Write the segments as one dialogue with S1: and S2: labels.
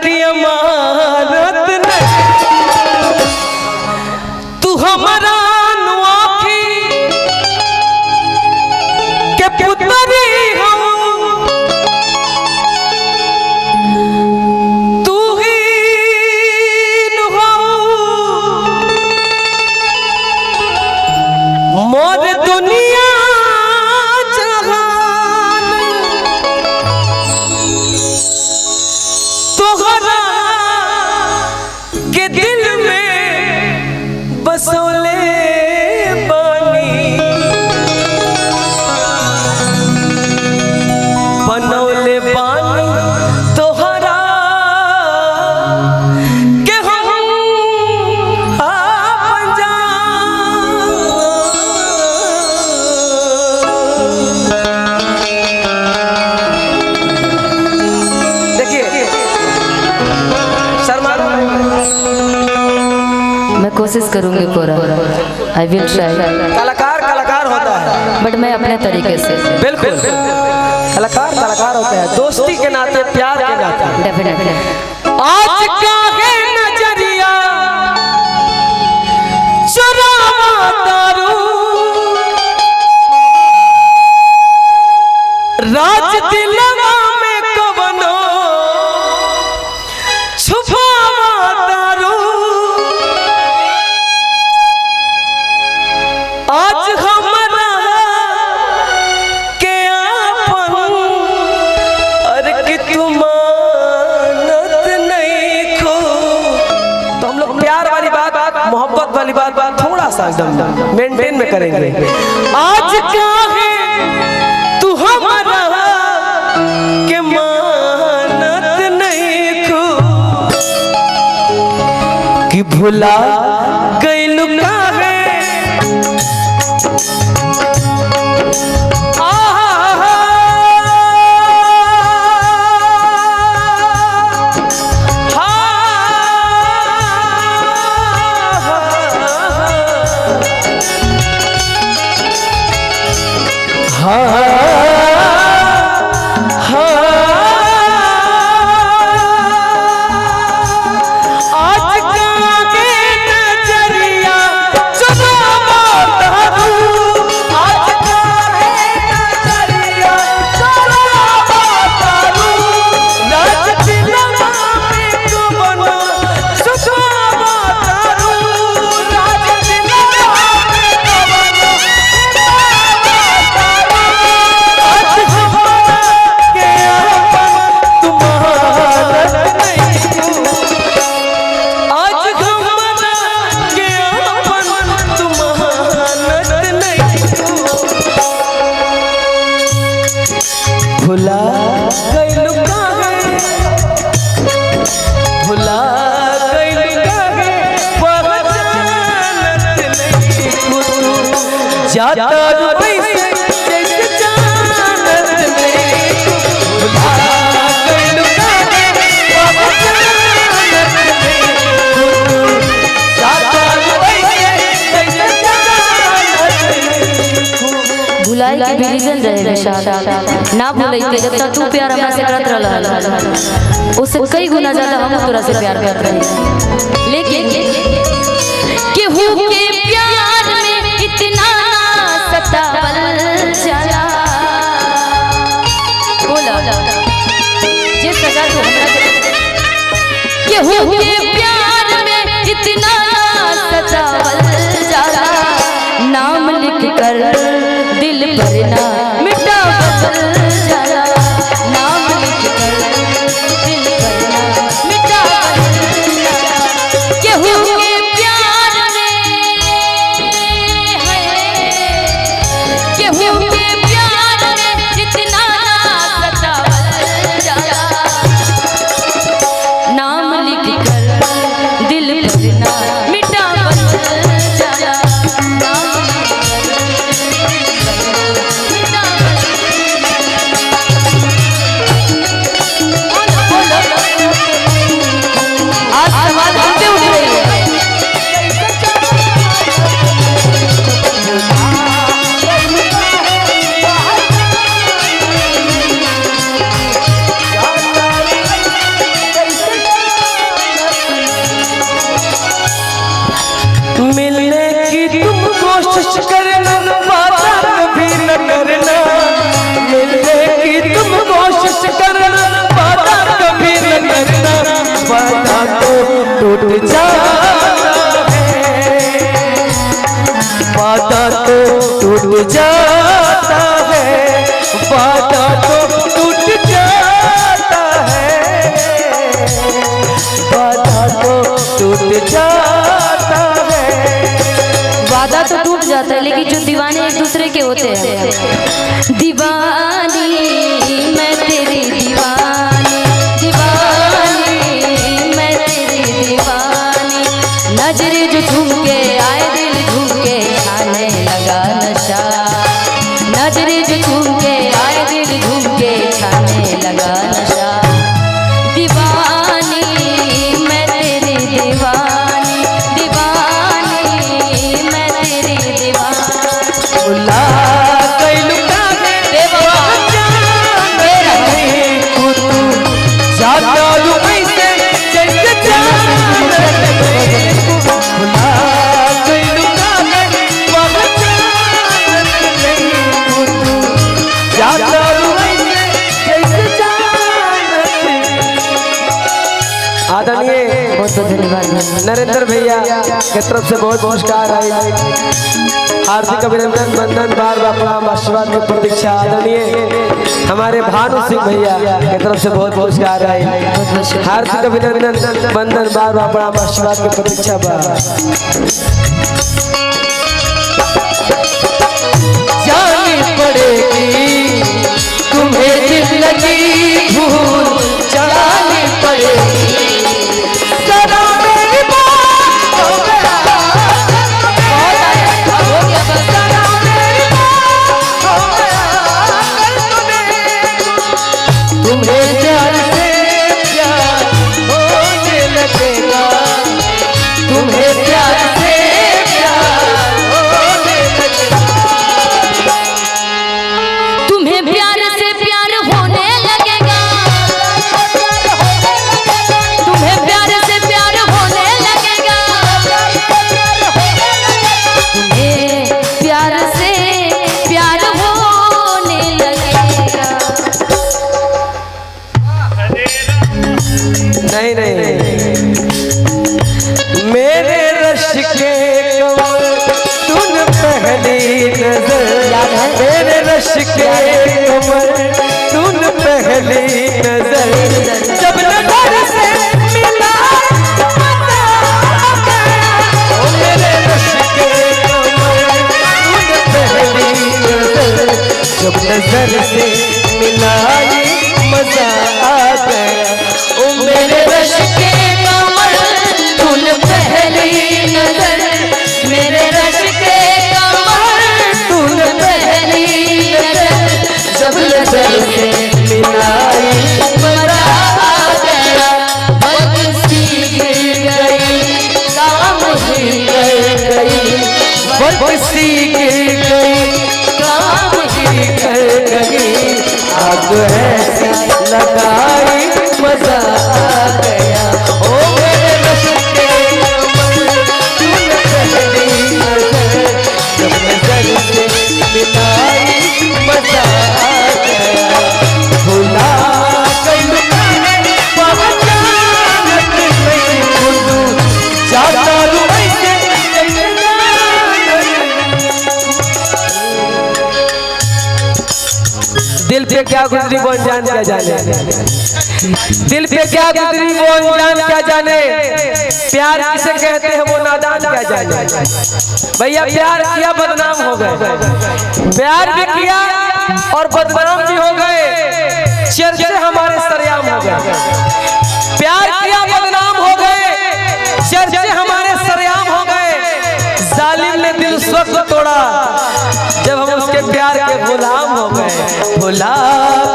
S1: की अमानत नहीं तू हमारा नुआखी के पुतरी मोर दुनिया जहान तोहरा के दिल में बसोले बानी बनौले बानी तोहरा के हम आपन जान।
S2: मैं कोशिश करूंगी पूरा, आई विल ट्राई।
S1: कलाकार कलाकार होता है,
S2: बट मैं अपने तरीके से।
S1: बिल्कुल कलाकार कलाकार होता है, दोस्ती के नाते, प्यार के नाते।
S2: डेफिनेटली।
S1: आज का है नजरिया चुरावा तारू राज दिलवा में कवनो छुपावा तारू। आज हमरा के आपन अरे कि तुम मानत नहीं खो। तो हम लोग प्यार वाली बात, मोहब्बत वाली बात थोड़ा सा एकदम मेंटेन में करेंगे। आज क्या है तू हमारा के मानत नहीं खो कि भुला गइलू काहे भुला गइलू काहे, भुला गइलू काहे पहचानत नहीं तू जाता पैसे जैसे जानत नहीं। भुला गइलू काहे पहचानत नहीं जाता पैसे जैसे जानत नहीं।
S2: भुलाई के भी रीजन रहे विशाल ना भूलई के जब तक तू प्यार हमरा से करत रहल उससे कई गुना ज्यादा हम तोरा से प्यार करत रही। लेकिन केहू के प्यार में इतना सतावल जाला बोला जिस सजा को हमरा केहू के प्यार में इतना सतावल जाला नाम लिख कर दिल पर ना मिटावल जाला नाम लिख कर दिल पर ना मिटावल जाला केहू के प्यार में है केहू के प्यार में इतना सतावल जाला नाम लिख कर दिल पर ना मिटावल जाला नाम लिख कर
S1: कोशिश करना, वादा कभी न करना, मिलने की तुम कोशिश करना, वादा कभी न करना, वादा तो टूट जाता है, वादा तो टूट जाता है, वादा तो टूट जाता है, वादा तो टूट जाता है।
S2: वादा तो टूट जाता है, लेकिन जो दीवाने एक दूसरे के होते हैं, दीवानी मैं तेरी दीवानी, दीवानी मैं तेरी दीवानी, नजरे जो झूम के आए दिल झूम के छाने लगा नशा, नजरे जो झूम के आए दिल झूम के छाने लगा नशा, दीवानी मैं तेरी दीवानी, दीवानी मैं तेरी दीवानी।
S1: बुला कैलू काहे
S2: देवा
S1: मेरा नहीं तू जाता लू ऐसे जैसे जान बुला कैलू काहे वह जान नहीं तू जाता लू ऐसे जैसे जान। आदरणीय
S2: बहुत बहुत धन्यवाद।
S1: नरेंद्र भैया की तरफ से बहुत पुरस्कार आई, हार्दिक अभिनंदन, वंदन, बार बार प्रणाम, आशीर्वाद की प्रतीक्षा। आदरणीय हमारे भानु सिंह भैया की तरफ से बहुत पुरस्कार आई, हार्दिक अभिनंदन, वंदन, बार बार प्रणाम, आशीर्वाद की प्रतीक्षा। जानी पड़ेगी तुम्हें जिंदगी भूल जानी पड़ेगी, सदा मेरी बात हो गया,
S2: हो गया बस।
S1: सदा मेरी बात हो गया, तुम्हें प्यार से प्यार होने लगेगा, तुम्हें प्यार से प्यार होने लगेगा,
S2: तुम्हें प्यार से प्यार होने लगेगा, तुम्हें प्यार से प्यार होने लगेगा, तुम्हें प्यार से प्यार होने लगेगा।
S1: नहीं नहीं, मेरे रश के कमर तूने पहली नजर, मेरे रश के कमर तूने पहली नजर, जब नजर से मिला ओ मेरे रश के कमर तूने पहली नजर, जब नजर से मिलाई मजा आ गया, ओ मेरे रश के
S2: कमर तूने पहली नजर, मेरे रश के कमर तूने पहली नजर, जब नजर से
S1: मिलाई
S2: मजा आ गया, बदसी गिर गई, काम ही कर गई,
S1: बरसी गिर गई,
S2: काम ही
S1: कर गई, आग ऐसी लगाई मजा आ गया, ओ मेरे रश के कमर तूने पहली नजर, जब नजर से मिलाई मजा आ गया, भुला कैलू काहे पहचानत नहीं खुद, जाता लू ऐसे जैसे जान। दिल पे क्या गुजरी वो अनजान क्या जाने, दिल पे क्या गुजरी वो अनजान क्या जाने, प्यार किसे कहते हैं वो नादान क्या जाने। भैया प्यार किया बदनाम हो गए, प्यार भी किया और बदनाम भी हो गए, चर्चे हमारे सरेआम हो गए, प्यार किया बदनाम हो गए, चर्चे हमारे सरेआम हो गए, जालिम ने दिल स्वस्थ तोड़ा जब हम उसके प्यार के गुलाम हो गए, भुला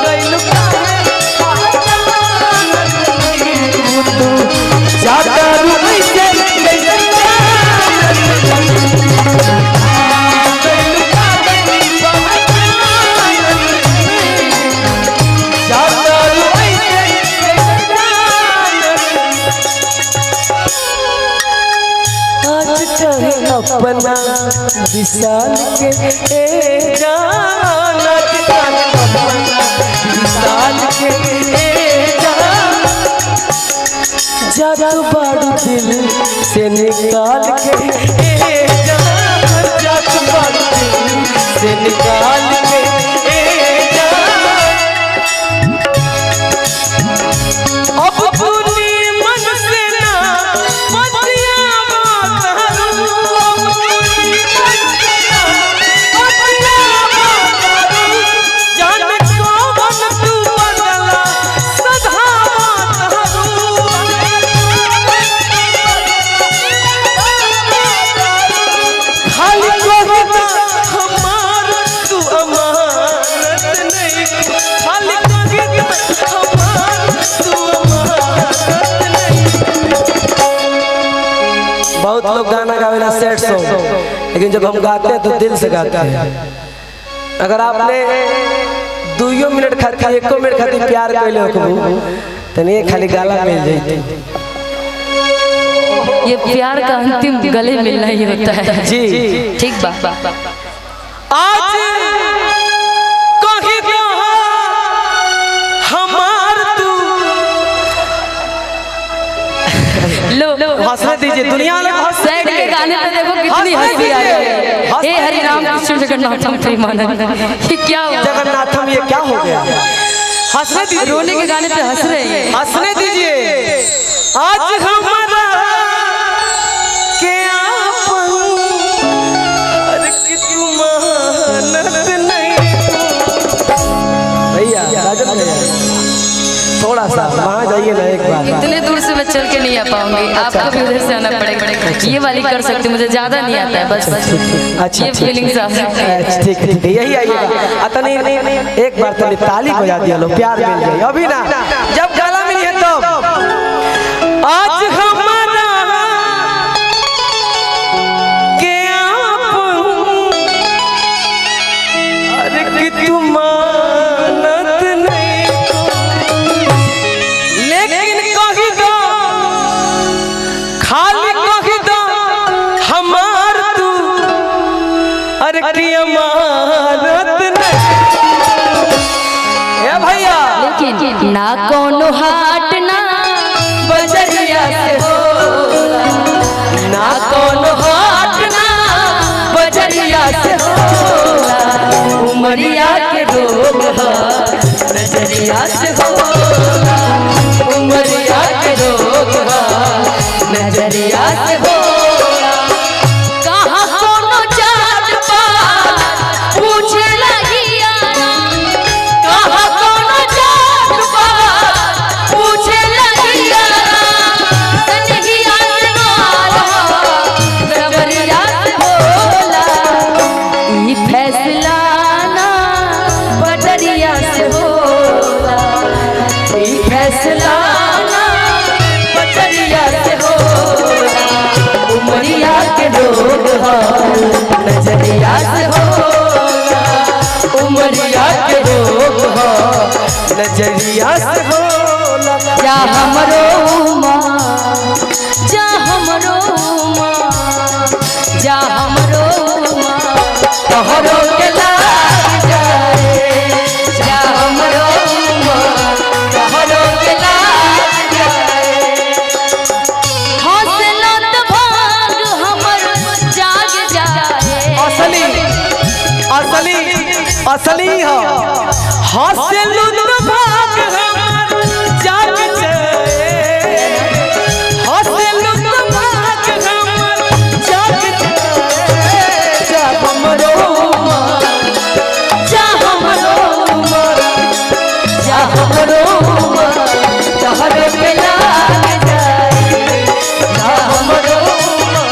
S1: कैलू जाता लू ऐसे जैसे जाता लू ऐसे जैसे आज चाहे अपना विशाल के ए जान अपना विशाल के ए जान जादू बाड़ू दिल से निकाल के ए जान जादू बाड़ू दिल से निकाल के ए जान अब तूने मन से ना बतिया बहुत लोग गाना गावेला सैड सॉन्ग, लेकिन जब हम गाते हैं तो दिल से गाते हैं। अगर आपने 2 मिनट खातिर 1 मिनट खातिर प्यार कैले हो तो नहीं खाली गाला मिल जाती।
S2: ये प्यार का अंतिम गले मिलना ही होता है
S1: जी
S2: ठीक बा।
S1: आज कहीं तो हमार तू
S2: लो
S1: हंसने दीजिए दुनिया वाले
S2: सैड के गाने पे देखो कितनी हंसी आ रही है। हे हरि राम कृष्ण जगन्नाथम प्रेमानंद, ये क्या हुआ?
S1: जगन्नाथम ये क्या हो गया? हंसने दीजिए,
S2: रोने के गाने पे हंस रहे हैं।
S1: हंसने दीजिए। आज हमारा क्या अरे कि तुम मानत नहीं भैया राजन भैया थोड़ा सा वहाँ जाइए ना एक बार।
S2: इतने दूर से मैं चल के नहीं आ पाऊंगी, आपको भी उधर से आना पड़ेगा। ये वाली कर सकती, मुझे ज्यादा नहीं आता है, बस
S1: अच्छा
S2: ये फीलिंग्स आ सकती है।
S1: ठीक है यही आइएगा। अतनी एक बार तनी ताली बजा दिया लो, प्यार मिल जाए अभी ना, जब गला मिली है तो। आज हमारा क्या अरे कि तुम मानत नहीं, लेकिन कही दो खाली कही दो हमार तू अरे कि अमानत नहीं। ए भैया
S2: लेकिन ना कोनो हाट ना बजरिया से होला,
S1: ना
S2: कोनो हाट ना बजरिया से होला, उमरिया के रोग है नजरिया से होला, उमरिया के रोग है नजरिया से होला। कहाँ कोनो जात पात पूछे लगी यारा, कहाँ कोनो जात पात पूछे लगी यारा, कन्हैया से मारा रबरिया से होला, ई फैसला ना बटरिया से होला, ई फैसला ना बटरिया से होला, उमरिया के लोग हो नजरिया से होला, उमरिया के लोग हो
S1: नजरिया से होला।
S2: जा हमरो माँ, जा हमरो माँ, जा हमरो माँ, तोहरो के लाग जाए, जा हमरो माँ, तोहरो के लाग जाए। हौसला तो भाग हमर जाग जाए,
S1: असली असली असली हो हंसलू तो भाग हमार जाग जाए, हंसलू तो भाग हमार जाग जाए। जा हमरो माँ,
S2: जा हमरो माँ, जा हमरो माँ, तोहरो के लाग जाए, जा हमरो माँ।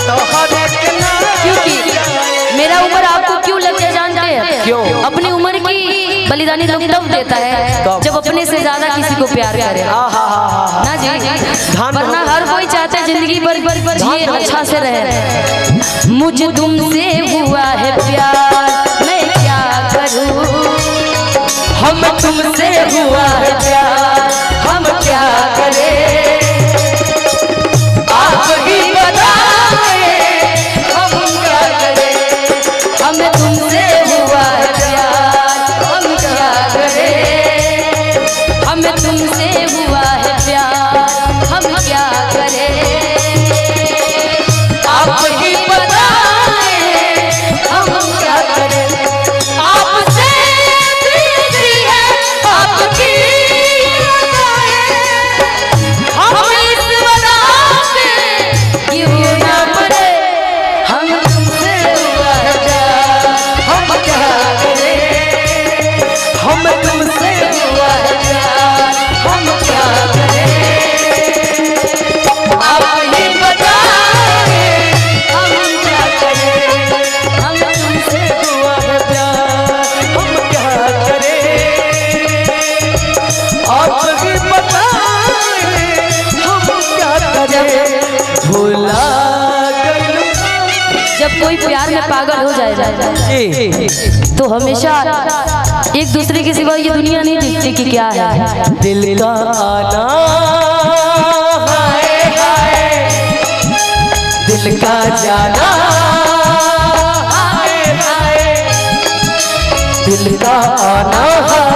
S1: तोहरे के नाम
S2: क्योंकि मेरा उम्र आपको क्यों लगता है जानते हैं?
S1: क्यों?
S2: अपनी उम्र की बलिदानी लोग तब देता है जब अपने से ज्यादा किसी को प्यार करे ना जी। वरना हर कोई चाहता है जिंदगी भर जिए, अच्छा से रहे। मुझे तुमसे हुआ है प्यार, मैं क्या करूं, हम तुमसे हुआ है प्यार, हम क्या करें, आप ही बताएं कोई प्यार में पागल हो जाएगा
S1: जी
S2: तो हमेशा एक दूसरे के सिवा ये दुनिया नहीं दिखती कि क्या है।
S1: दिल का आना हाय हाय, दिल का जाना हाय हाय, दिल का आना हाय